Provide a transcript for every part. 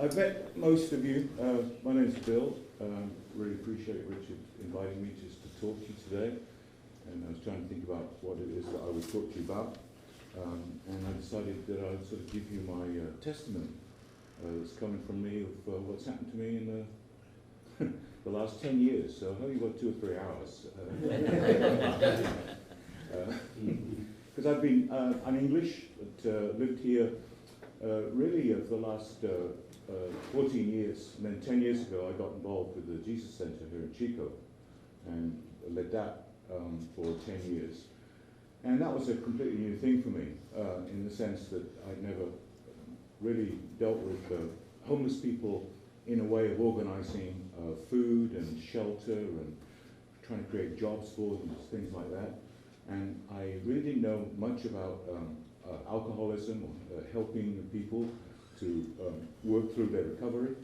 I've met most of you. My name's Bill. Really appreciate Richard inviting me just to talk to you today. And I was trying to think about what it is that I would talk to you about. And I decided that I'd sort of give you my testimony that's coming from me of what's happened to me in the last 10 years. So I've only got 2 or 3 hours. Because I've been, I'm English, but lived here really for the last 14 years. And then 10 years ago I got involved with the Jesus Center here in Chico and led that for 10 years. And that was a completely new thing for me in the sense that I'd never really dealt with homeless people in a way of organizing food and shelter and trying to create jobs for them, things like that. And I really didn't know much about alcoholism or helping people to work through their recovery.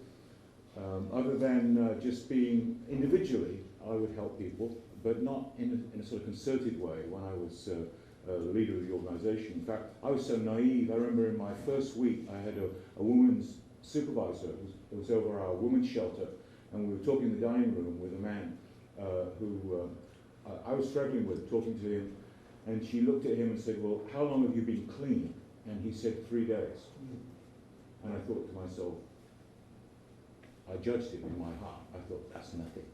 Other than just being individually, I would help people, but not in a sort of concerted way when I was the leader of the organization. In fact, I was so naive. I remember in my first week, I had a woman's supervisor who was over our women's shelter, and we were talking in the dining room with a man who I was struggling with, talking to him, and she looked at him and said, "Well, how long have you been clean?" And he said, 3 days. And I thought to myself, I judged him in my heart. I thought, that's nothing.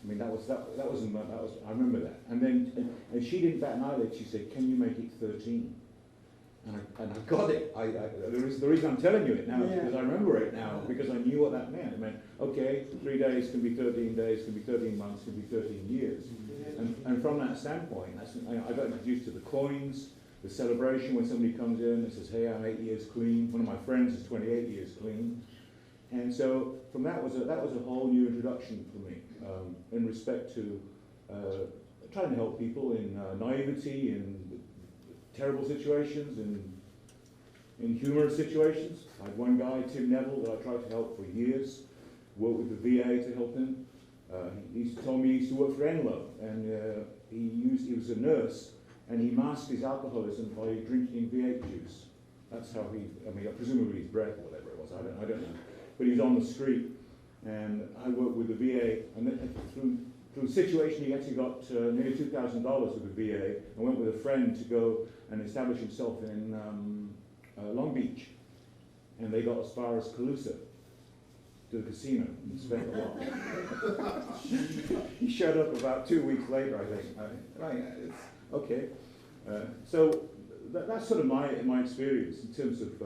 I mean, that was I remember that. And then, and she didn't bat an eyelid. She said, "Can you make it 13?" And I got it. The reason I'm telling you it now is because I remember it now, because I knew what that meant. It meant, okay, 3 days can be 13 days, can be 13 months, can be 13 years. And from that standpoint, I got introduced to the coins, the celebration when somebody comes in and says, "Hey, I'm 8 years clean." One of my friends is 28 years clean. And so from that was a whole new introduction for me in respect to trying to help people in naivety, in terrible situations, in humorous situations. I had one guy, Tim Neville, that I tried to help for years, worked with the VA to help him. He told me he used to work for Enlo, and he was a nurse, and he masked his alcoholism by drinking V8 juice. That's how presumably his breath or whatever it was, I don't know. But he was on the street, and I worked with the VA, and then through the situation he actually got nearly $2,000 with the VA, and went with a friend to go and establish himself in Long Beach. And they got as far as Calusa, to the casino, and spent a lot. He showed up about 2 weeks later, I think. It's okay. So that's sort of my experience in terms of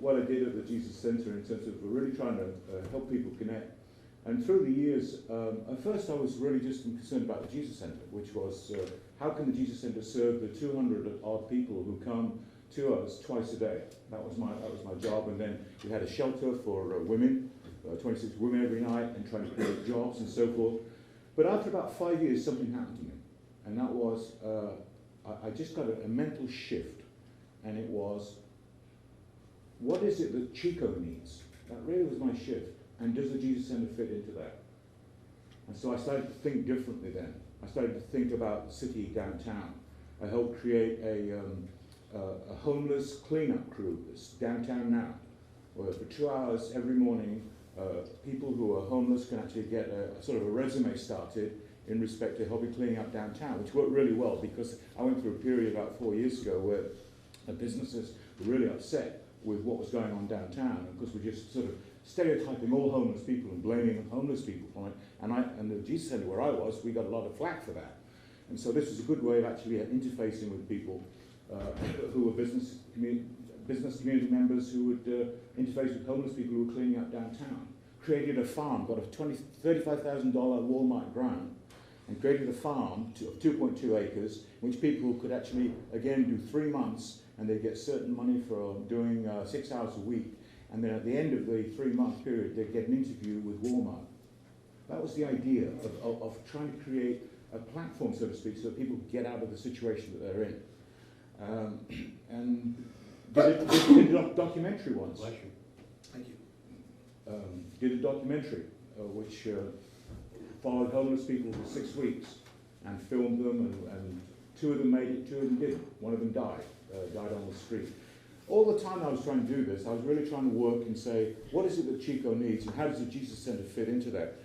what I did at the Jesus Center, in terms of really trying to help people connect. And through the years, at first I was really just concerned about the Jesus Center, which was how can the Jesus Center serve the 200 odd people who come to us twice a day. That was my job. And then we had a shelter for women, 26 women every night, and trying to create jobs and so forth. But after about 5 years, something happened to me, and that was I just got a mental shift, and it was, what is it that Chico needs? That really was my shift. And does the Jesus Center fit into that? And so I started to think differently then. I started to think about the city downtown. I helped create a homeless cleanup crew that's downtown now, where for 2 hours every morning, people who are homeless can actually get a sort of a resume started in respect to helping cleaning up downtown, which worked really well because I went through a period about 4 years ago where the businesses were really upset with what was going on downtown, because we're just sort of stereotyping all homeless people and blaming homeless people for it. And the Jesus Center where I was, we got a lot of flack for that. And so this was a good way of actually interfacing with people who were business community members who would interface with homeless people who were cleaning up downtown. Created a farm, got a $35,000 Walmart grant, and created a farm of 2.2 acres, which people could actually, again, do 3 months, and they get certain money for doing 6 hours a week. And then at the end of the 3-month period, they'd get an interview with Walmart. That was the idea of trying to create a platform, so to speak, so that people could get out of the situation that they're in. And did a documentary once. Bless you. Thank you. Did a documentary which followed homeless people for 6 weeks and filmed them, and 2 of them made it, 2 of them didn't. One of them died on the street. all the time I was trying to do this, I was really trying to work and say, what is it that Chico needs and how does the Jesus Center fit into that?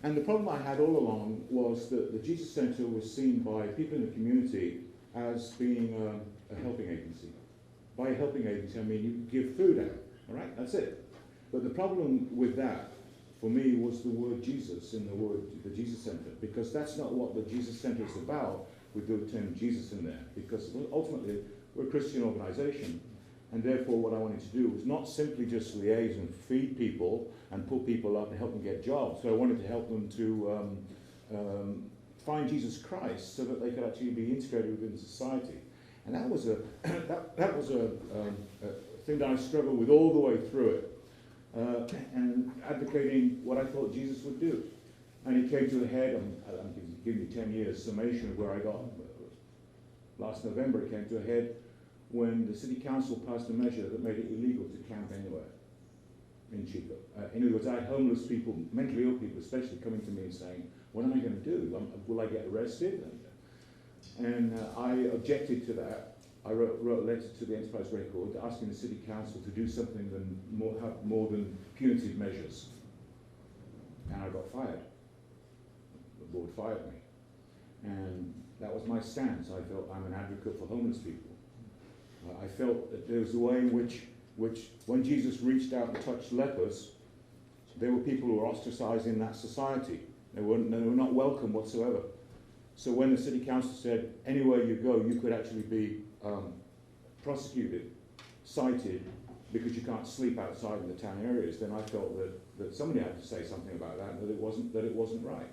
And the problem I had all along was that the Jesus Center was seen by people in the community as being a helping agency. By a helping agency, I mean you give food out, all right? That's it. But the problem with that, for me, was the word Jesus in the Jesus Center, because that's not what the Jesus Center is about with the term Jesus in there, because ultimately we're a Christian organization, and therefore what I wanted to do was not simply just liaise and feed people and pull people up and help them get jobs, but I wanted to help them to find Jesus Christ so that they could actually be integrated within society. And that was a thing that I struggled with all the way through it, and advocating what I thought Jesus would do. And it came to a head, I'm giving you 10 years summation of where I got. Last November it came to a head when the city council passed a measure that made it illegal to camp anywhere in Chico. In other words, I had homeless people, mentally ill people especially, coming to me and saying, what am I going to do? Will I get arrested? And I objected to that. I wrote a letter to the Enterprise Record asking the city council to do something have more than punitive measures. And I got fired. The board fired me. And that was my stance. I felt I'm an advocate for homeless people. I felt that there was a way in which when Jesus reached out and touched lepers, there were people who were ostracized in that society. They were not welcome whatsoever. So when the city council said, anywhere you go, you could actually be prosecuted, cited, because you can't sleep outside in the town areas, then I felt that somebody had to say something about that, and that it wasn't right.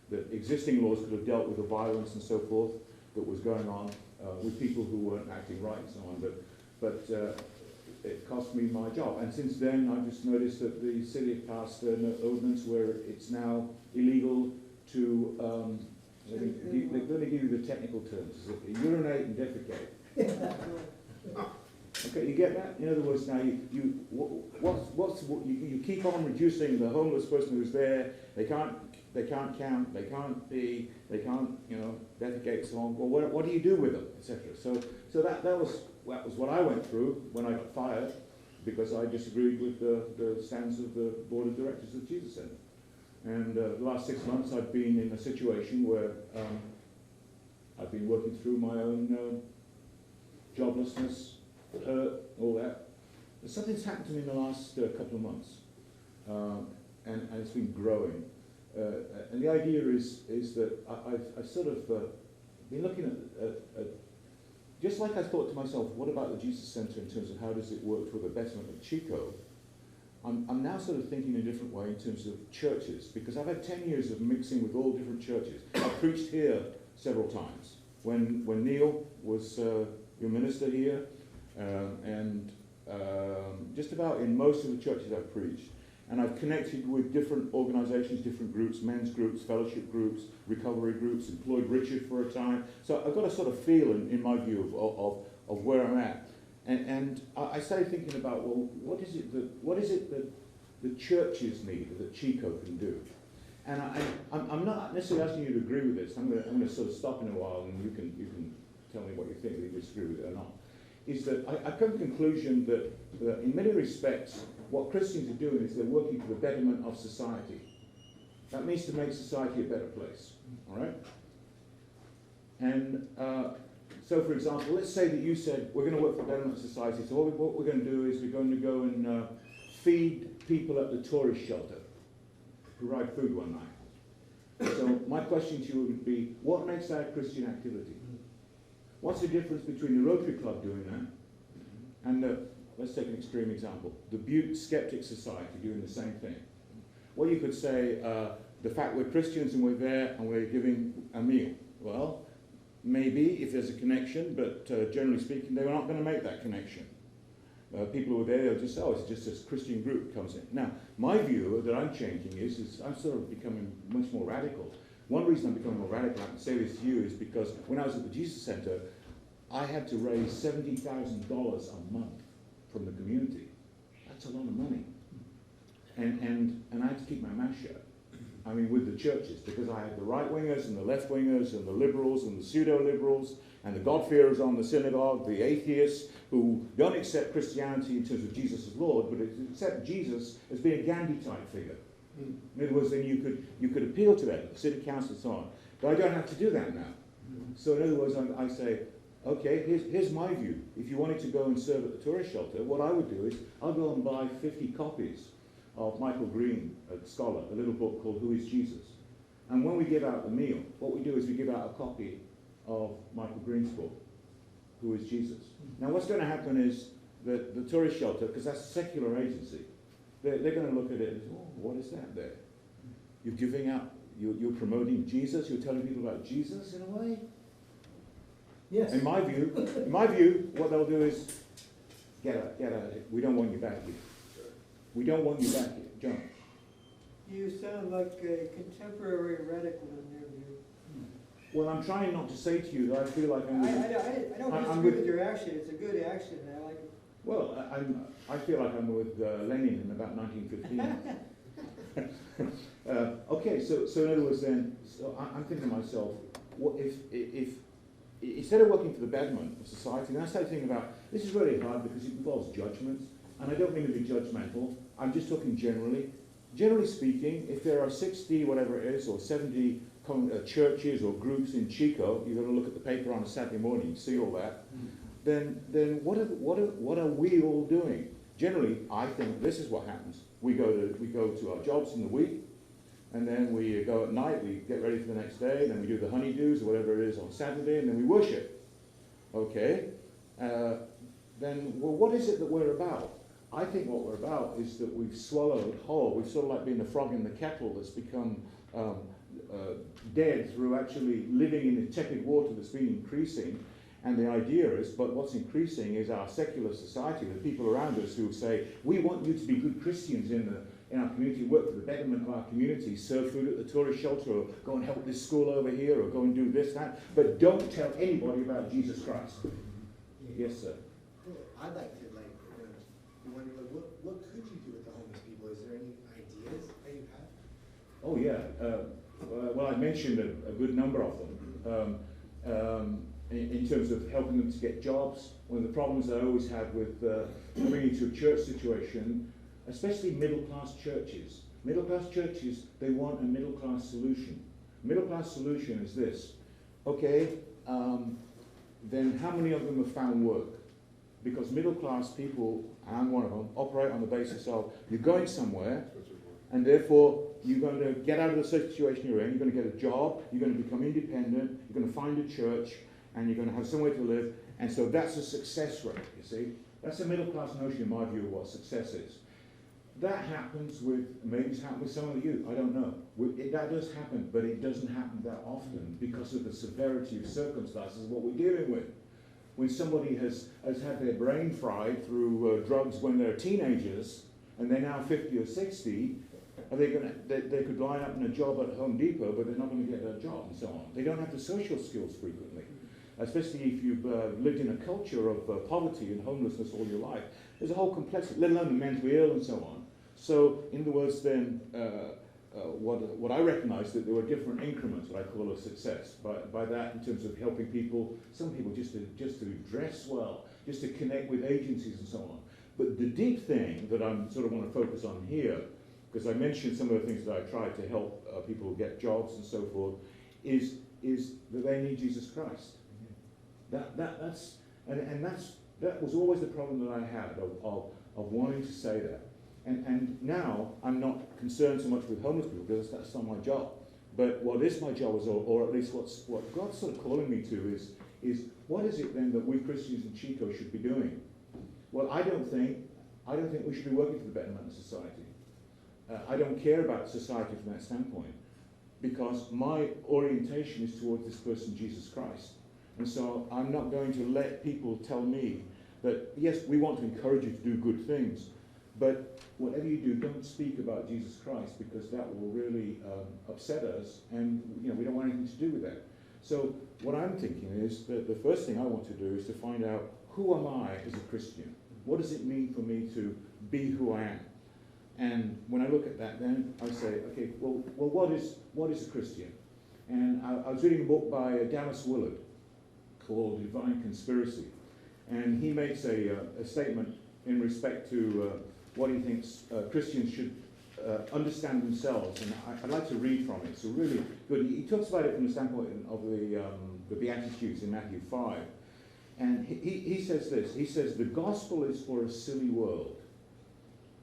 That existing laws could have dealt with the violence and so forth that was going on with people who weren't acting right and so on, but it cost me my job. And since then, I've just noticed that the city passed an ordinance where it's now illegal to, let me give you the technical terms, urinate and defecate. Okay, you get that? In other words, now you keep on reducing the homeless person who's there. They can't camp. They can't defecate. So on. Well, what do you do with them, etc. So that was what I went through when I got fired, because I disagreed with the stance of the board of directors of Jesus Center. And the last 6 months, I've been in a situation where I've been working through my own joblessness, hurt, all that. But something's happened to me in the last couple of months, and it's been growing. And the idea is that I've sort of been looking at just like I thought to myself, what about the Jesus Center in terms of how does it work for the betterment of Chico? I'm now sort of thinking in a different way in terms of churches, because I've had 10 years of mixing with all different churches. I've preached here several times. When Neil was your minister here, and just about in most of the churches I've preached. And I've connected with different organizations, different groups, men's groups, fellowship groups, recovery groups, employed Richard for a time. So I've got a sort of feel, in my view, of where I'm at. And I started thinking about, well, what is it that the churches need that Chico can do? And I'm not necessarily asking you to agree with this. I'm going to sort of stop in a while, and you can tell me what you think, whether you disagree with it or not. Is that I've come to the conclusion that in many respects, what Christians are doing is they're working for the betterment of society. That means to make society a better place, all right? And so, for example, let's say that you said, we're going to work for the betterment of society, so what we're going to do is we're going to go and feed people at the tourist shelter, provide food one night. So my question to you would be, what makes that a Christian activity? What's the difference between the Rotary Club doing that and let's take an extreme example, the Butte Skeptic Society doing the same thing? Well, you could say the fact we're Christians and we're there and we're giving a meal. Well, maybe if there's a connection, but generally speaking, they're not going to make that connection. People who are there, they'll just say, oh, it's just this Christian group comes in. Now, my view that I'm changing is I'm sort of becoming much more radical. One reason I'm becoming more radical, I can say this to you, is because when I was at the Jesus Center, I had to raise $70,000 a month from the community. That's a lot of money. And I had to keep my mouth shut. I mean with the churches, because I have the right-wingers and the left-wingers and the liberals and the pseudo-liberals and the God-fearers on the synagogue, the atheists who don't accept Christianity in terms of Jesus as Lord, but accept Jesus as being a Gandhi-type figure. In other words, then you could appeal to that, the city council and so on. But I don't have to do that now. So in other words, I say, okay, here's my view. If you wanted to go and serve at the tourist shelter, what I would do is I'll go and buy 50 copies of Michael Green, a scholar, a little book called Who is Jesus? And when we give out the meal, what we do is we give out a copy of Michael Green's book, Who is Jesus? Now what's going to happen is that the tourist shelter, because that's a secular agency, they're going to look at it and say, oh, what is that there? You're giving out, you're promoting Jesus, you're telling people about Jesus in a way? Yes. In my view, what they'll do is, get out. We don't want you back here. We don't want you back here. John. You sound like a contemporary radical in your view. Well, I'm trying not to say to you that I feel like I'm... I don't disagree with your action. It's a good action. I like it. Well, I feel like I'm with Lenin in about 1915. Okay, so in other words then, so I'm thinking to myself, what if instead of working for the betterment of society, and I started thinking about, this is really hard because it involves judgments, and I don't mean to be judgmental, I'm just talking generally. Generally speaking, if there are 60, whatever it is, or 70 churches or groups in Chico, you've got to look at the paper on a Saturday morning, see all that, then what are we all doing? Generally, I think this is what happens. We go to our jobs in the week, and then we go at night, we get ready for the next day, and then we do the honeydews or whatever it is on Saturday, and then we worship. Okay? Then, well, what is it that we're about? I think what we're about is that we've swallowed whole. We've sort of like been the frog in the kettle that's become dead through actually living in the tepid water that's been increasing. And the idea is, but what's increasing is our secular society, the people around us who say, we want you to be good Christians in our community, work for the betterment of our community, serve food at the tourist shelter, or go and help this school over here, or go and do this, that, but don't tell anybody about Jesus Christ. Yes, sir. I'd like to wonder, what could you do with the homeless people? Is there any ideas that you have? Oh yeah. Well, I mentioned a good number of them. In terms of helping them to get jobs, one of the problems I always have with coming into a church situation, especially middle-class churches. Middle-class churches, they want a middle-class solution. Middle-class solution is this. Okay, then how many of them have found work? Because middle-class people, and I'm one of them, operate on the basis of you're going somewhere, and therefore you're going to get out of the situation you're in, you're going to get a job, you're going to become independent, you're going to find a church, and you're going to have somewhere to live, and so that's a success rate, you see. That's a middle-class notion in my view of what success is. That happens with, maybe it's happened with some of the youth, I don't know. That does happen, but it doesn't happen that often because of the severity of circumstances of what we're dealing with. When somebody has had their brain fried through drugs when they're teenagers, and they're now 50 or 60, are they could line up in a job at Home Depot, but they're not going to get a job and so on. They don't have the social skills frequently, especially if you've lived in a culture of poverty and homelessness all your life. There's a whole complexity, let alone the mentally ill and so on. So, in other words, then, what I recognize that there were different increments, what I call a success. By that, in terms of helping people, some people just to dress well, just to connect with agencies and so on. But the deep thing that I sort of want to focus on here, because I mentioned some of the things that I tried to help people get jobs and so forth, is that they need Jesus Christ. That was always the problem that I had of wanting to say that. And now I'm not concerned so much with homeless people because that's not my job. But what is my job is, or at least what God's sort of calling me to is what is it then that we Christians in Chico should be doing? Well, I don't think we should be working for the betterment of society. I don't care about society from that standpoint because my orientation is towards this person, Jesus Christ. And so I'm not going to let people tell me that, yes, we want to encourage you to do good things, but whatever you do, don't speak about Jesus Christ because that will really upset us, and we don't want anything to do with that. So what I'm thinking is that the first thing I want to do is to find out, who am I as a Christian? What does it mean for me to be who I am? And when I look at that, then I say, okay, well, what is a Christian? And I was reading a book by Dallas Willard called Divine Conspiracy, and he makes a statement in respect to what he thinks Christians should understand themselves, and I'd like to read from it. It's really good. He talks about it from the standpoint of the Beatitudes in Matthew 5, and he says this. He says, the gospel is for a silly world,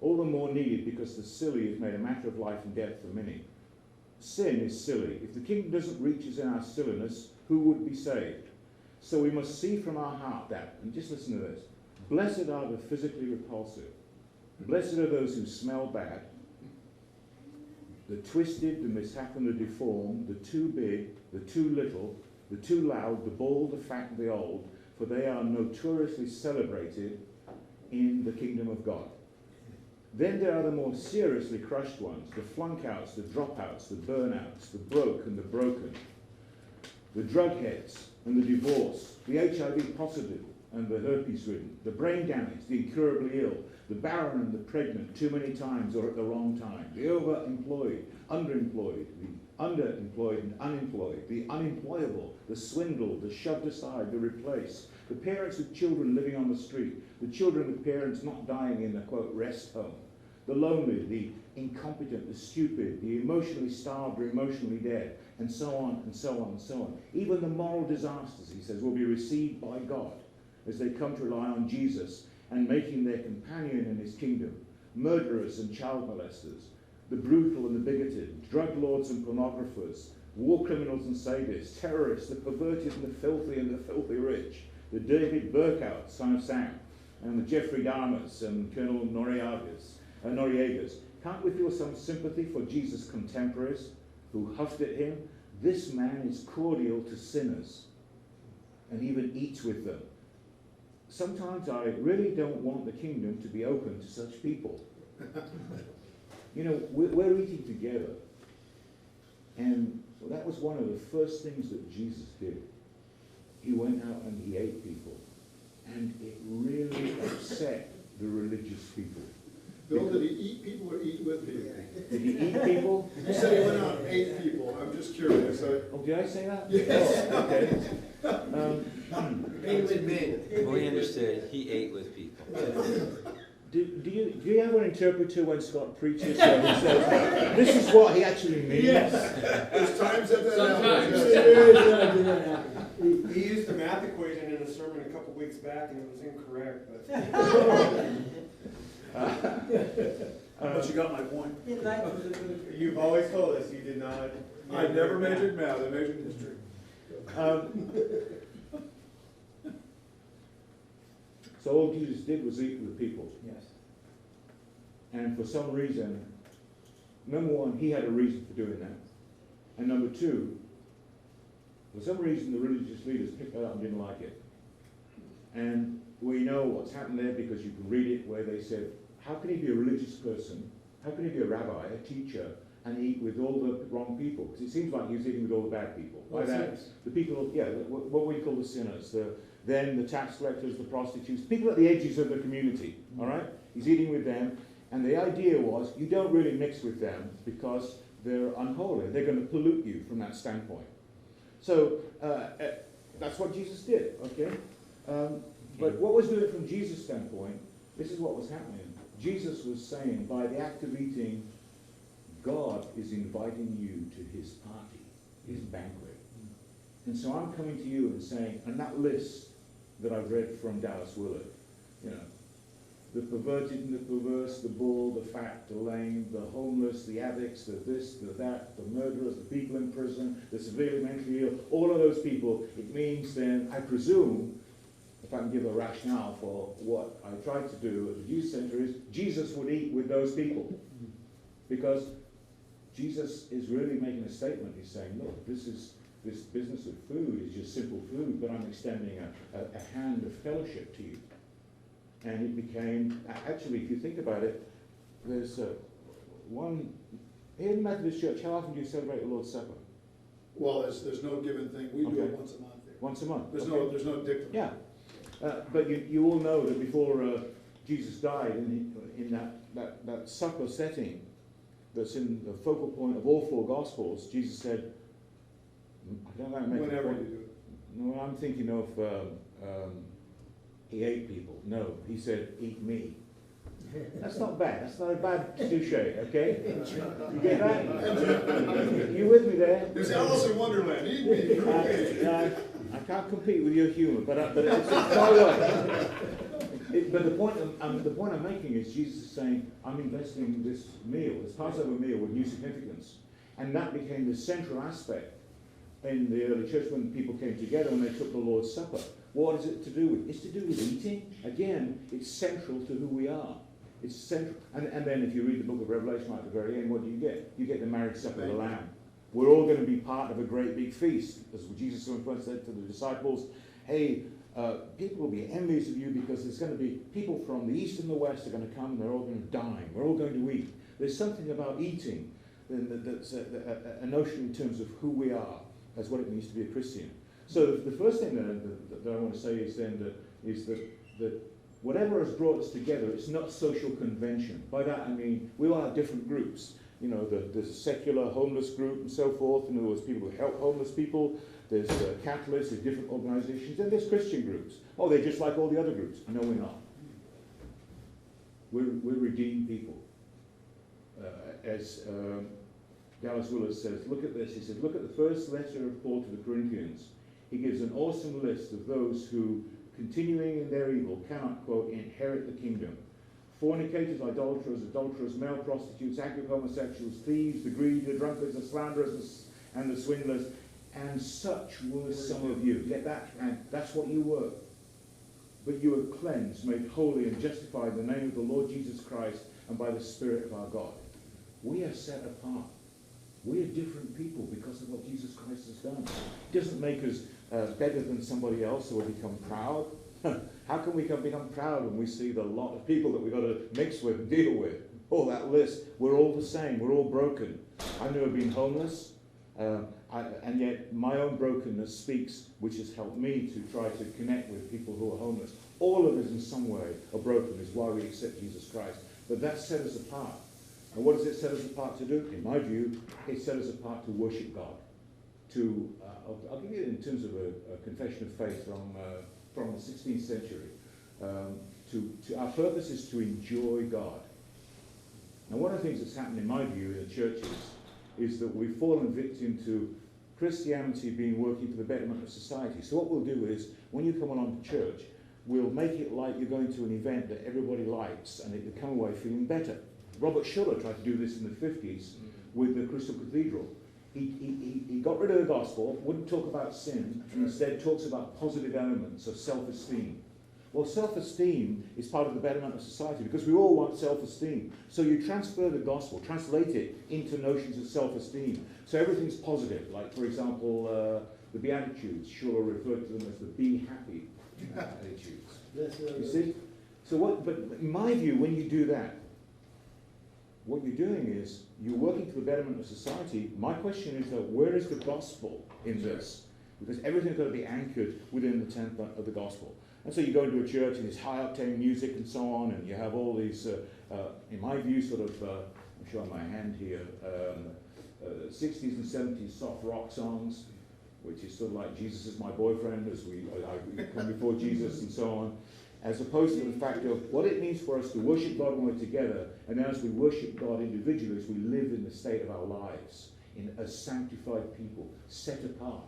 all the more needed because the silly is made a matter of life and death for many. Sin is silly. If the kingdom doesn't reach us in our silliness, who would be saved? So we must see from our heart that, and just listen to this, blessed are the physically repulsive. Blessed are those who smell bad, the twisted, the misshapen, the deformed, the too big, the too little, the too loud, the bald, the fat, and the old, for they are notoriously celebrated in the kingdom of God. Then there are the more seriously crushed ones, the flunk-outs, the dropouts, the burnouts, the broke and the broken, the drug heads and the divorced, the HIV positive and the herpes ridden, the brain damaged, the incurably ill, the barren and the pregnant too many times or at the wrong time, the overemployed, underemployed, the underemployed and unemployed, the unemployable, the swindled, the shoved aside, the replaced, the parents with children living on the street, the children with parents not dying in the, quote, rest home, the lonely, the incompetent, the stupid, the emotionally starved or emotionally dead, and so on and so on and so on. Even the moral disasters, he says, will be received by God as they come to rely on Jesus and make him their companion in his kingdom. Murderers and child molesters, the brutal and the bigoted, drug lords and pornographers, war criminals and sadists, terrorists, the perverted and the filthy rich, the David Burkout, son of Sam, and the Jeffrey Dahmers and Colonel Noriegas. Can't we feel some sympathy for Jesus' contemporaries who huffed at him? This man is cordial to sinners and even eats with them. Sometimes I really don't want the kingdom to be open to such people. You know, we're eating together. And that was one of the first things that Jesus did. He went out and he ate people. And it really upset the religious people. Bill, did he eat people or eat with people? Did he eat people? You said he went out and ate people. I'm just curious. Oh, did I say that? Yes. Oh, okay. Ate with men. We understood, he ate with people. Do you have an interpreter when Scott preaches so he says, this is what he actually means? There's times that Sometimes. happens. He used the math equation in a sermon a couple weeks back and it was incorrect, But you got my point. but you've always told us you did not. I never measured math, I measured history. So all Jesus did was eat with people. Yes. And for some reason, number one, he had a reason for doing that. And number two, for some reason the religious leaders picked that up and didn't like it. And we know what's happened there because you can read it where they said, how can he be a religious person? How can he be a rabbi, a teacher, and eat with all the wrong people? Because it seems like he was eating with all the bad people. By that, the people, yeah, what we call the sinners, then the tax collectors, the prostitutes, people at the edges of the community, all right? He's eating with them, and the idea was you don't really mix with them because they're unholy. They're going to pollute you from that standpoint. So that's what Jesus did, okay? But what was doing it from Jesus' standpoint, this is what was happening. Jesus was saying, by the act of eating, God is inviting you to his party, his banquet. And so I'm coming to you and saying, and that list that I've read from Dallas Willard, you know, the perverted and the perverse, the bald, the fat, the lame, the homeless, the addicts, the this, the that, the murderers, the people in prison, the severely mentally ill, all of those people, it means then, I presume, if I can give a rationale for what I tried to do at the youth center, is Jesus would eat with those people. Because Jesus is really making a statement. He's saying, look, this business of food is just simple food, but I'm extending a hand of fellowship to you. And it became, actually, if you think about it, there's one, here in the Methodist Church, how often do you celebrate the Lord's Supper? Well, there's no given thing. We do Okay. it once a month. Once a month. There's okay. no dictum. Yeah. But you all know that before Jesus died, in that that supper setting that's in the focal point of all four Gospels, Jesus said, I don't know how to make the Whenever point. you do it. No, I'm thinking of he ate people. No, he said, eat me. That's not bad. That's not a bad cliche, okay? You get that? You with me there? There's Alice in Wonderland, eat me. I can't compete with your humour, but it's my way. But the point I'm making is Jesus is saying, I'm investing this meal, this Passover meal, with new significance. And that became the central aspect in the early church when people came together and they took the Lord's Supper. What is it to do with? It's to do with eating. Again, it's central to who we are. It's central. And then if you read the book of Revelation right at the very end, what do? You get the marriage supper of the Lamb. We're all going to be part of a great big feast. As Jesus once said to the disciples, hey, people will be envious of you because there's going to be people from the east and the west are going to come and they're all going to dine. We're all going to eat. There's something about eating that's a notion in terms of who we are as what it means to be a Christian. So the first thing that I want to say is then that whatever has brought us together, it's not social convention. By that I mean we all have different groups. You know, there's a secular homeless group and so forth, and there's people who help homeless people. There's Catholics, there's different organisations, and there's Christian groups. Oh, they're just like all the other groups. No, we're not. We're redeemed people. As Dallas Willard says, look at this. He says, look at the first letter of Paul to the Corinthians. He gives an awesome list of those who, continuing in their evil, cannot, quote, inherit the kingdom. Fornicators, adulterers, male prostitutes, active homosexuals, thieves, the greedy, the drunkards, the slanderers, and the swindlers. And such were some of you. Get that? And that's what you were. But you were cleansed, made holy, and justified in the name of the Lord Jesus Christ and by the Spirit of our God. We are set apart. We are different people because of what Jesus Christ has done. It doesn't make us better than somebody else or become proud. How can we become proud when we see the lot of people that we've got to mix with and deal with? All that list. We're all the same. We're all broken. I've never been homeless. And yet my own brokenness speaks, which has helped me to try to connect with people who are homeless. All of us in some way are broken, is why we accept Jesus Christ. But that set us apart. And what does it set us apart to do? In my view, it set us apart to worship God. I'll give you it in terms of a confession of faith from the 16th century. Our purpose is to enjoy God. Now, one of the things that's happened in my view in the churches is that we've fallen victim to Christianity being working for the betterment of society. So what we'll do is, when you come along to church, we'll make it like you're going to an event that everybody likes, and you come away feeling better. Robert Schuller tried to do this in the 50s with the Crystal Cathedral. He got rid of the gospel, wouldn't talk about sin, and instead talks about positive elements of self-esteem. Well, self-esteem is part of the betterment of society because we all want self-esteem. So you transfer the gospel, translate it into notions of self-esteem. So everything's positive. Like, for example, the Beatitudes, Schuller referred to them as the be happy attitudes. You see? So but in my view, when you do that, what you're doing is you're working for the betterment of society. My question is, where is the gospel in this? Because everything's got to be anchored within the template of the gospel. And so you go into a church and there's high-octane music and so on, and you have all these, in my view, sort of, I'm showing my hand here, 60s and 70s soft rock songs, which is sort of like Jesus is my boyfriend, as I come before Jesus and so on, as opposed to the fact of what it means for us to worship God when we're together, and then as we worship God individually, as we live in the state of our lives, as sanctified people, set apart,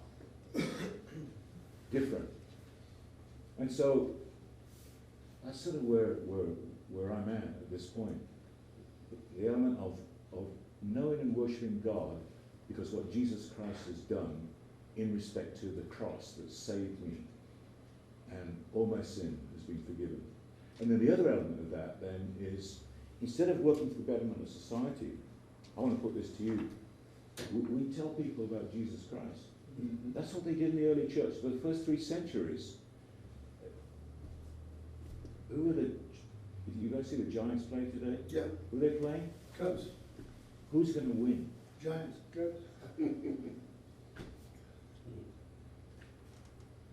different. And so that's sort of where I'm at this point. The element of knowing and worshiping God because what Jesus Christ has done in respect to the cross that saved me, and all my sin has been forgiven. And then the other element of that then is, instead of working for the betterment of society, I want to put this to you. We tell people about Jesus Christ. Mm-hmm. That's what they did in the early church. For the first 3 centuries, who were did you guys see the Giants play today? Yeah. Who are they playing? Cubs. Who's going to win? Giants. Cubs.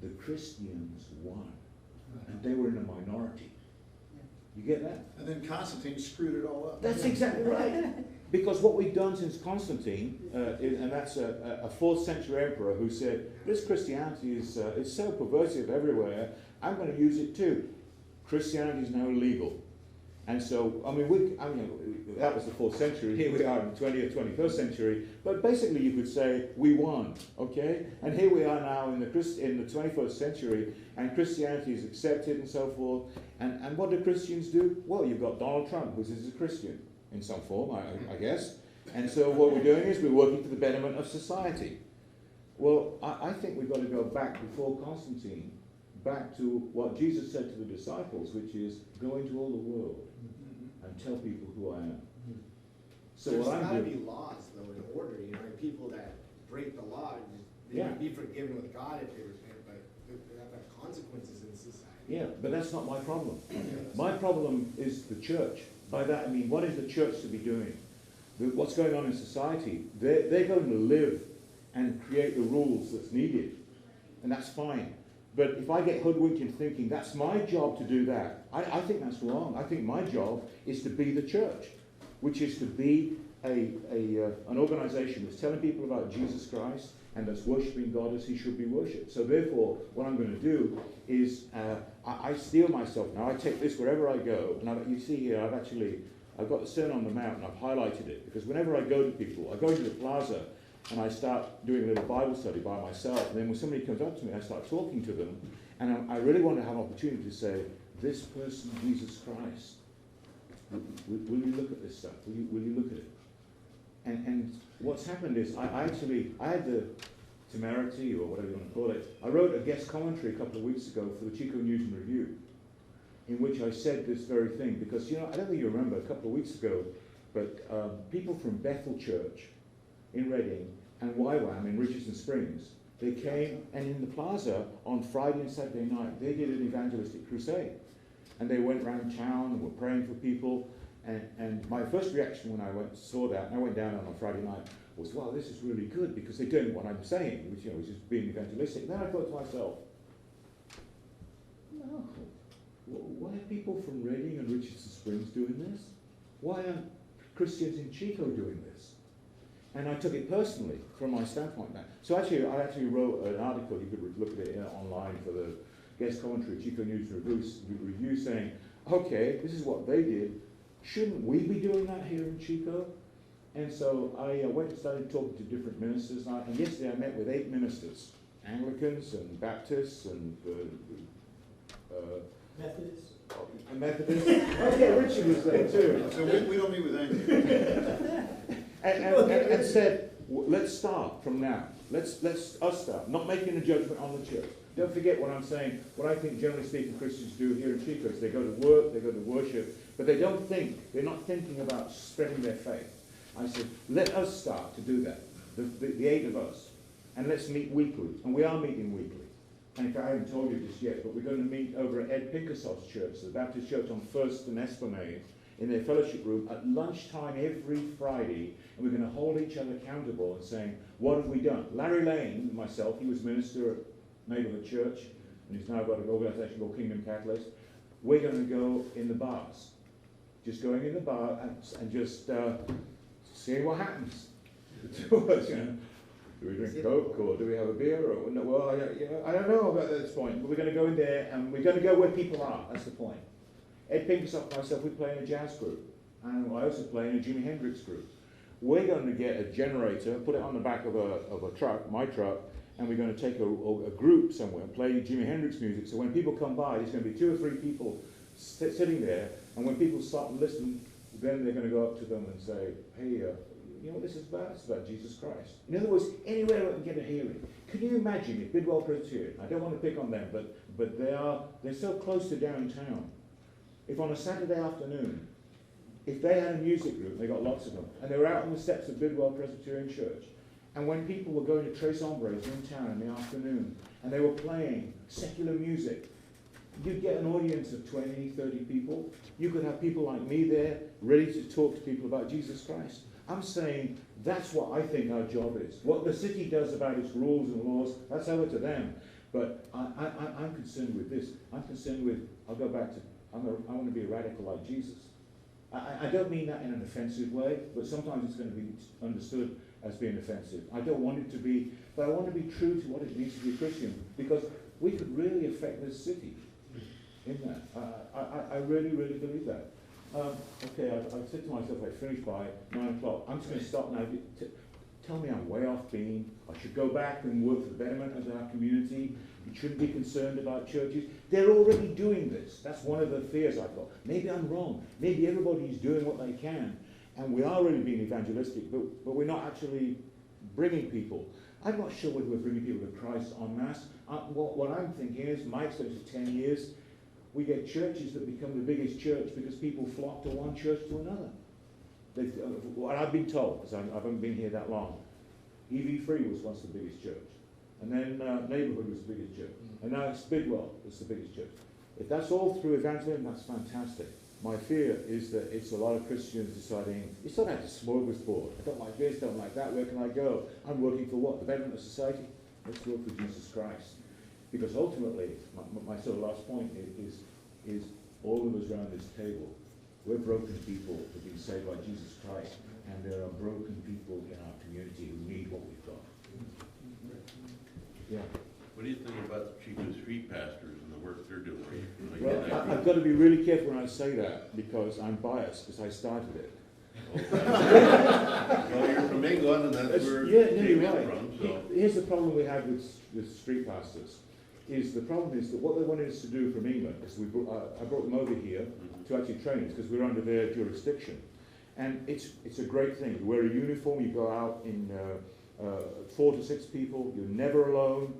The Christians won. And they were in a minority. You get that? And then Constantine screwed it all up. That's exactly right. Because what we've done since Constantine, and that's a 4th century emperor who said, this Christianity is so pervasive everywhere, I'm going to use it too. Christianity is now legal. And so, that was the 4th century. Here we are in the 20th, 21st century. But basically you could say, we won, okay? And here we are now in the 21st century, and Christianity is accepted and so forth. And what do Christians do? Well, you've got Donald Trump, who is a Christian in some form, I guess. And so what we're doing is we're working for the betterment of society. Well, I think we've got to go back before Constantine, back to what Jesus said to the disciples, which is, go into all the world and tell people who I am. So There's what I'm gotta doing, be laws though in order, you know, and people that break the law, they Yeah. might be forgiven with God if they repent, but they have to have consequences in society. yeah, but that's not my problem. My problem is the church. By that I mean, what is the church to be doing? What's going on in society? They're going to live and create the rules that's needed, and that's fine. But if I get hoodwinked in thinking that's my job to do that, I think that's wrong. I think my job is to be the church, which is to be an organization that's telling people about Jesus Christ and that's worshipping God as he should be worshipped. So therefore, what I'm going to do is I steel myself now. I take this wherever I go. And you see here, I've got the Sermon on the Mount and I've highlighted it, because whenever I go to people, I go into the plaza and I start doing a little Bible study by myself, and then when somebody comes up to me, I start talking to them, and I really want to have an opportunity to say, this person, Jesus Christ, will you look at this stuff? Will you look at it? And what's happened is, I had the temerity, or whatever you want to call it, I wrote a guest commentary a couple of weeks ago for the Chico Newton Review, in which I said this very thing, because, you know, I don't think you remember, a couple of weeks ago, but people from Bethel Church in Reading and YWAM in Richardson Springs, they came, and in the plaza on Friday and Saturday night, they did an evangelistic crusade. And they went around town and were praying for people. And my first reaction when I saw that, and I went down on a Friday night, was, wow, this is really good, because they're doing what I'm saying, which, you know, is just being evangelistic. And then I thought to myself, no, why are people from Reading and Richardson Springs doing this? Why aren't Christians in Chico doing this? And I took it personally from my standpoint now. So I actually wrote an article, you could look at it online for the guest commentary, Chico Newton Review, saying, okay, this is what they did. Shouldn't we be doing that here in Chico? And so I went and started talking to different ministers. And yesterday I met with 8 ministers, Anglicans and Baptists and Methodists. Okay, Richard was there too. So we don't meet with Anglican. And said, let's start from now. Let's us start, not making a judgment on the church. Don't forget what I'm saying. What I think, generally speaking, Christians do here in Chico is they go to work, they go to worship, but they don't think. They're not thinking about spreading their faith. I said, let us start to do that. The 8 of us, and let's meet weekly. And we are meeting weekly. And in fact, I haven't told you this yet, but we're going to meet over at Ed Pinkersoft's church, the Baptist Church on 1st and Esplanade, in their fellowship room at lunchtime every Friday, and we're going to hold each other accountable and saying, what have we done? Larry Lane, myself, he was minister at Neighborhood Church, and he's now got an organisation called Kingdom Catalyst. We're going to go in the bars, just going in the bar and just seeing what happens. Do we drink Coke, or do we have a beer? Or no, well, I don't know about this point, but we're going to go in there, and we're going to go where people are. That's the point. Ed Pinkersoft and myself, we play in a jazz group, and I also play in a Jimi Hendrix group. We're going to get a generator, put it on the back of a truck, my truck, and we're going to take a group somewhere and play Jimi Hendrix music. So when people come by, there's going to be 2 or 3 people sitting there, and when people stop and listen, then they're going to go up to them and say, hey, you know what this is about? It's about Jesus Christ. In other words, anywhere we can get a hearing. Can you imagine if Bidwell Presbyterian, I don't want to pick on them, but they're so close to downtown. If on a Saturday afternoon, if they had a music group, they got lots of them, and they were out on the steps of Bidwell Presbyterian Church, and when people were going to Tres Hombres in town in the afternoon, and they were playing secular music, you'd get an audience of 20, 30 people. You could have people like me there, ready to talk to people about Jesus Christ. I'm saying that's what I think our job is. What the city does about its rules and laws, that's over to them. But I'm concerned with this. I'm concerned with, I'll go back to I want to be a radical like Jesus. I don't mean that in an offensive way, but sometimes it's going to be understood as being offensive. I don't want it to be, but I want to be true to what it means to be a Christian, because we could really affect this city in that. I really, really believe that. Okay, I've said to myself I finished by 9 o'clock. I'm just going to stop now. Tell me I'm way off beam. I should go back and work for the betterment of our community. You shouldn't be concerned about churches. They're already doing this. That's one of the fears I've got. Maybe I'm wrong. Maybe everybody's doing what they can. And we are really being evangelistic, but we're not actually bringing people. I'm not sure whether we're bringing people to Christ en masse. What I'm thinking is, my experience of 10 years, we get churches that become the biggest church because people flock to one church to another. What I've been told, because I haven't been here that long, EV3 was once the biggest church. And then Neighbourhood was the biggest church. And now it's Bidwell is the biggest church. If that's all through evangelism, that's fantastic. My fear is that it's a lot of Christians deciding, it's not like a smorgasbord. I don't like this, don't like that, where can I go? I'm working for what? The betterment of society? Let's work for Jesus Christ. Because ultimately, my sort of last point is all of us around this table, we're broken people who've been saved by Jesus Christ, and there are broken people in our community who need what we've got. Yeah. What do you think about the Chico Street pastors and the work they're doing? Well, I've got to be really careful when I say that, because I'm biased, because I started it. Well, you're from England, and that's where Yeah, no, they you're come right. from, so. Here's the problem we have with street pastors. The problem is that what they wanted us to do from England, because I brought them over here to actually train us, because we're under their jurisdiction. And it's a great thing. You wear a uniform, you go out in 4 to 6 people, you're never alone,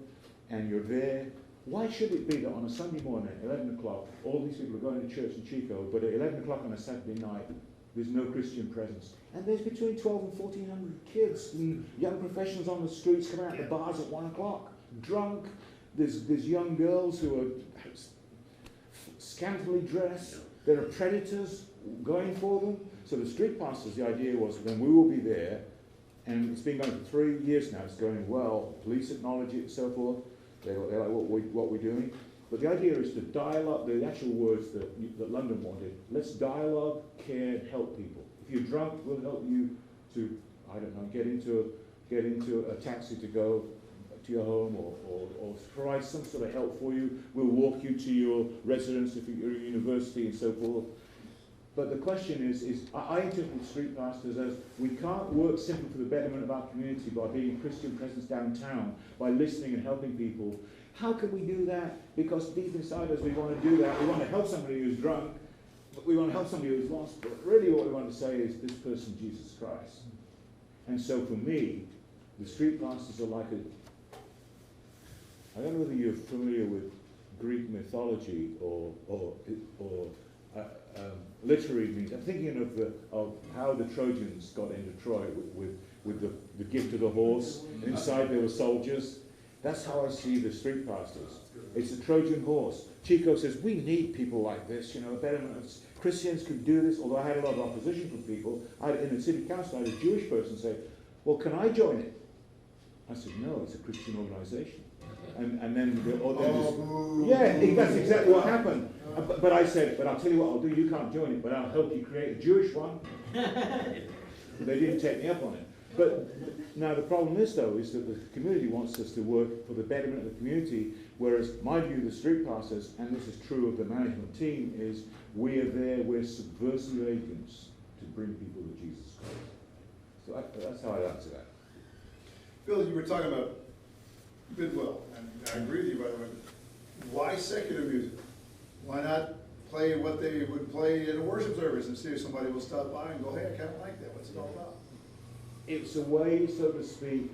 and you're there. Why should it be that on a Sunday morning at 11 o'clock, all these people are going to church in Chico, but at 11 o'clock on a Saturday night, there's no Christian presence? And there's between 12 and 1,400 kids and young professionals on the streets coming out the bars at 1 o'clock, drunk. There's young girls who are scantily dressed. There are predators going for them. So the street pastors, the idea was, then we will be there, and it's been going for 3 years now. It's going well. Police acknowledge it and so forth. They're like what we're doing. But the idea is to dialogue. The actual words that London wanted. Let's dialogue, care, and help people. If you're drunk, we'll help you to, I don't know, get into a taxi to go to your home, or provide some sort of help for you. We'll walk you to your residence if you're at university and so forth. But the question is I interpret street pastors as, we can't work simply for the betterment of our community by being a Christian presence downtown, by listening and helping people. How can we do that? Because deep inside us we want to do that. We want to help somebody who's drunk, but we want to help somebody who's lost. But really what we want to say is, this person, Jesus Christ. And so for me, the street pastors are like I don't know whether you're familiar with Greek mythology or literary means. I'm thinking of how the Trojans got into Troy with the gift of the horse, and inside there were soldiers. That's how I see the street pastors. It's a Trojan horse. Chico says, we need people like this, Christians could do this, although I had a lot of opposition from people. In the city council, I had a Jewish person say, well, can I join it? I said, no, it's a Christian organization. And then that's exactly what happened. But I said, but I'll tell you what I'll do, you can't join it, but I'll help you create a Jewish one. They didn't take me up on it. But now the problem is, though, is that the community wants us to work for the betterment of the community, whereas my view of the street pastors, and this is true of the management team, is we are there, we're subversive agents to bring people to Jesus Christ. So that's how I'd answer that. Phil, you were talking about Bidwell, and I agree with you, by the way. Why secular music? Why not play what they would play at a worship service and see if somebody will stop by and go, hey, I kind of like that. What's it all about? It's a way, so to speak,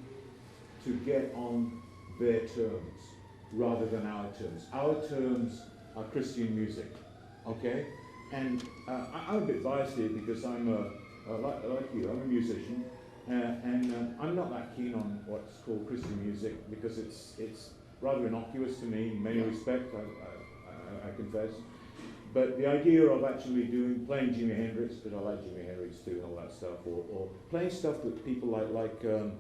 to get on their terms rather than our terms. Our terms are Christian music, okay? And I'm a bit biased here because I'm like you, I'm a musician, and I'm not that keen on what's called Christian music because it's rather innocuous to me in many respects, I confess. But the idea of actually playing Jimi Hendrix, because I like Jimi Hendrix too and all that stuff, or playing stuff that people like the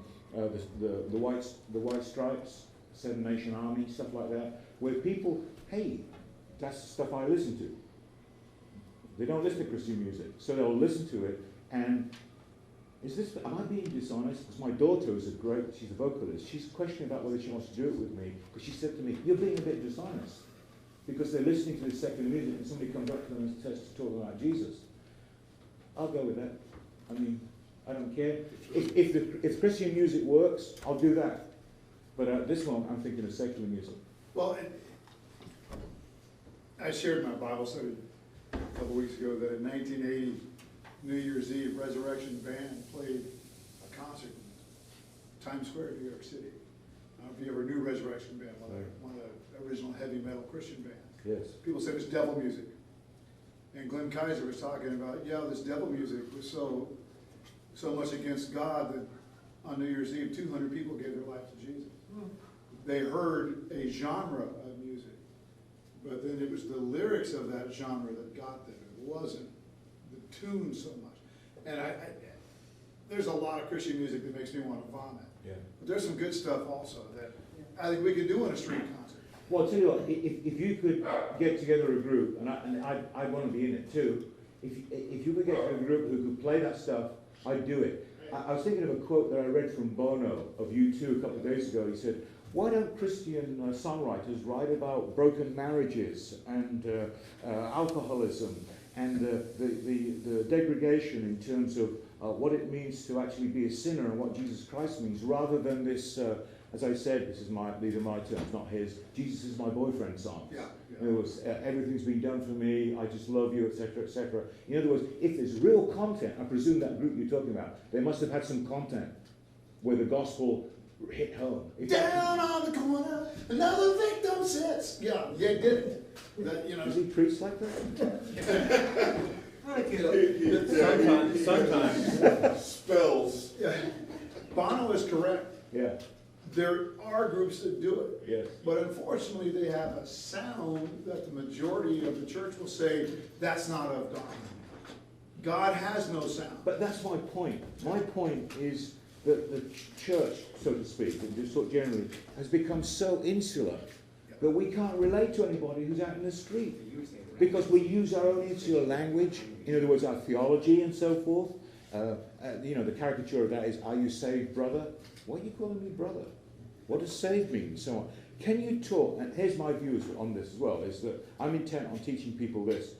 White Stripes, Seven Nation Army, stuff like that, where people, hey, that's the stuff I listen to. They don't listen to Christian music, so they'll listen to it. And am I being dishonest? Because my daughter is she's a vocalist. She's questioning about whether she wants to do it with me. Because she said to me, "You're being a bit dishonest." Because they're listening to this secular music, and somebody comes up to them and starts to talk about Jesus. I'll go with that. I mean, I don't care. If Christian music works, I'll do that. But at this moment, I'm thinking of secular music. Well, I shared my Bible study a couple weeks ago that in 1980, New Year's Eve, Resurrection Band played a concert in Times Square, New York City. I don't know if you ever knew Resurrection Band, one of the original heavy metal Christian bands. Yes. People said it's devil music. And Glenn Kaiser was talking about, this devil music was so much against God that on New Year's Eve, 200 people gave their life to Jesus. They heard a genre of music, but then it was the lyrics of that genre that got them. It wasn't the tune so much. And there's a lot of Christian music that makes me want to vomit. Yeah. But there's some good stuff also that I think we could do in a street concert. Well, I'll tell you what, if you could get together a group, and I want to be in it too, if you could get together a group who could play that stuff, I'd do it. I was thinking of a quote that I read from Bono of U2 a couple of days ago. He said, "Why don't Christian songwriters write about broken marriages and alcoholism and the degradation in terms of what it means to actually be a sinner and what Jesus Christ means, rather than this, as I said, these are my terms, not his, Jesus is my boyfriend songs." Yeah. In other words, everything's been done for me, I just love you, etc., etc. In other words, if there's real content, I presume that group you're talking about, they must have had some content where the gospel hit home. Down on the corner, another victim sits. Yeah, did it. Does he preach like that? Sometimes. Spells. Yeah. Bono is correct. Yeah, There are groups that do it. yes. But unfortunately, they have a sound that the majority of the church will say, that's not of God. God has no sound. But that's my point. My point is that the church, so to speak, and just sort generally, has become so insular that we can't relate to anybody who's out in the street. Because we use our own insular language, in other words, our theology and so forth. The caricature of that is, "Are you saved, brother?" Why are you calling me brother? What does saved mean? So on. Can you talk, and here's my views on this as well, is that I'm intent on teaching people this.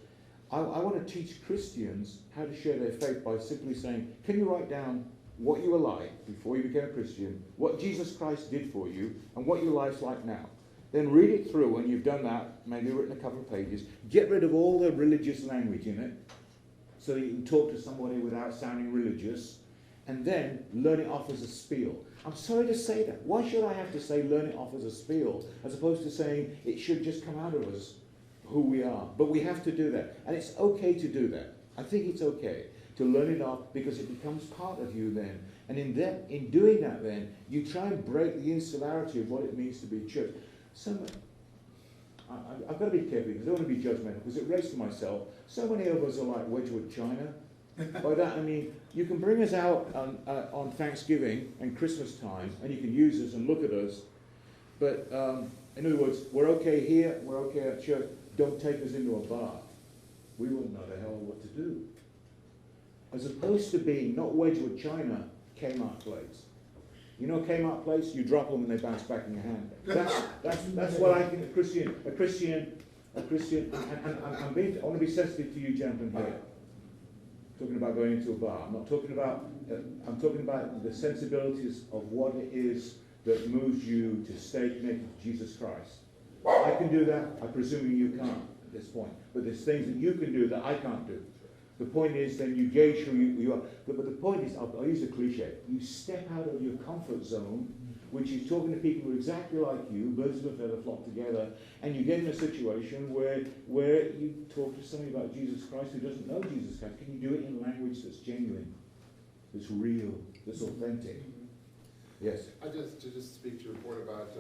I want to teach Christians how to share their faith by simply saying, can you write down what you were like before you became a Christian, what Jesus Christ did for you, and what your life's like now? Then read it through, and you've done that, maybe written a couple of pages. Get rid of all the religious language in it, so that you can talk to somebody without sounding religious, and then learn it off as a spiel. I'm sorry to say that. Why should I have to say learn it off as a spiel, as opposed to saying it should just come out of us who we are? But we have to do that, and it's okay to do that. I think it's okay to learn it off, because it becomes part of you then. And in doing that then, you try and break the insularity of what it means to be a church. I've got to be careful because I don't want to be judgmental, because it relates to myself. So many of us are like Wedgwood China. By that I mean, you can bring us out on Thanksgiving and Christmas time, and you can use us and look at us, but in other words, we're okay here, we're okay at church, don't take us into a bar. We wouldn't know the hell what to do. As opposed to being not Wedgwood China, Kmart Place. You know Kmart Place? You drop them and they bounce back in your hand. That's what I think a Christian, and I want to be sensitive to you gentlemen here. Talking about going into a bar. I'm talking about the sensibilities of what it is that moves you to stay connected to Jesus Christ. I can do that. I presume you can't at this point. But there's things that you can do that I can't do. The point is then you gauge who you are. But the point is, I'll use a cliche. You step out of your comfort zone, which is talking to people who are exactly like you, birds of a feather flock together, and you get in a situation where you talk to somebody about Jesus Christ who doesn't know Jesus Christ. Can you do it in language that's genuine, that's real, that's authentic? Yes. To just speak to your point about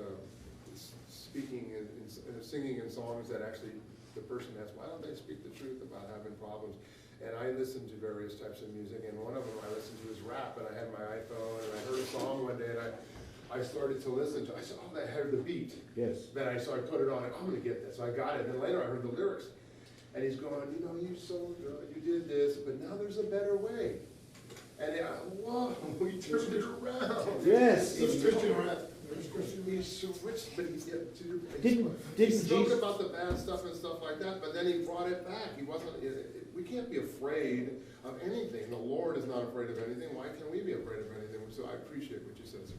speaking and singing in songs that actually the person asks, why don't they speak the truth about having problems? And I listen to various types of music, and one of them I listen to is rap, and I had my iPhone, and I heard a song one day, and I started to listen to it. I said, oh, that had the beat. Yes. Then I put it on, and I'm going to get this. So I got it, and then later I heard the lyrics. And he's going, you know, you so good, you did this, but now there's a better way. And whoa, we turned it around. Yes. He's Christian rap. He's switched, but he's Didn't he spoke Jesus- about the bad stuff and stuff like that, but then he brought it back. He wasn't, we can't be afraid of anything. The Lord is not afraid of anything. Why can we be afraid of anything? So I appreciate what you said, sir.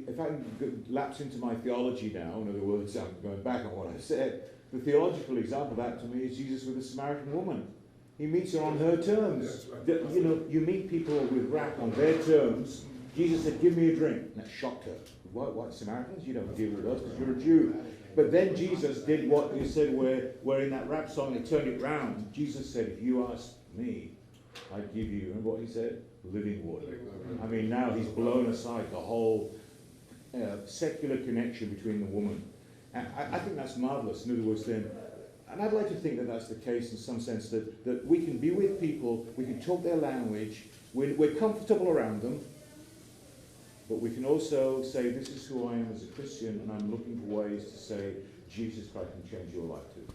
If I can lapse into my theology now, in other words, I'm going back on what I said, the theological example of that to me is Jesus with the Samaritan woman. He meets her on her terms. Yes, right. You know, you meet people with rap on their terms. Jesus said, give me a drink. And that shocked her. What, Samaritans? You don't deal with us because you're a Jew. But then Jesus did what you said where in that rap song they turned it round. Jesus said, if you ask me, I'd give you, remember what he said? Living water. I mean, now he's blown aside the whole secular connection between the woman. And I think that's marvellous. In other words, then, and I'd like to think that that's the case in some sense, that we can be with people, we can talk their language, we're comfortable around them, but we can also say, this is who I am as a Christian, and I'm looking for ways to say, Jesus Christ can change your life too.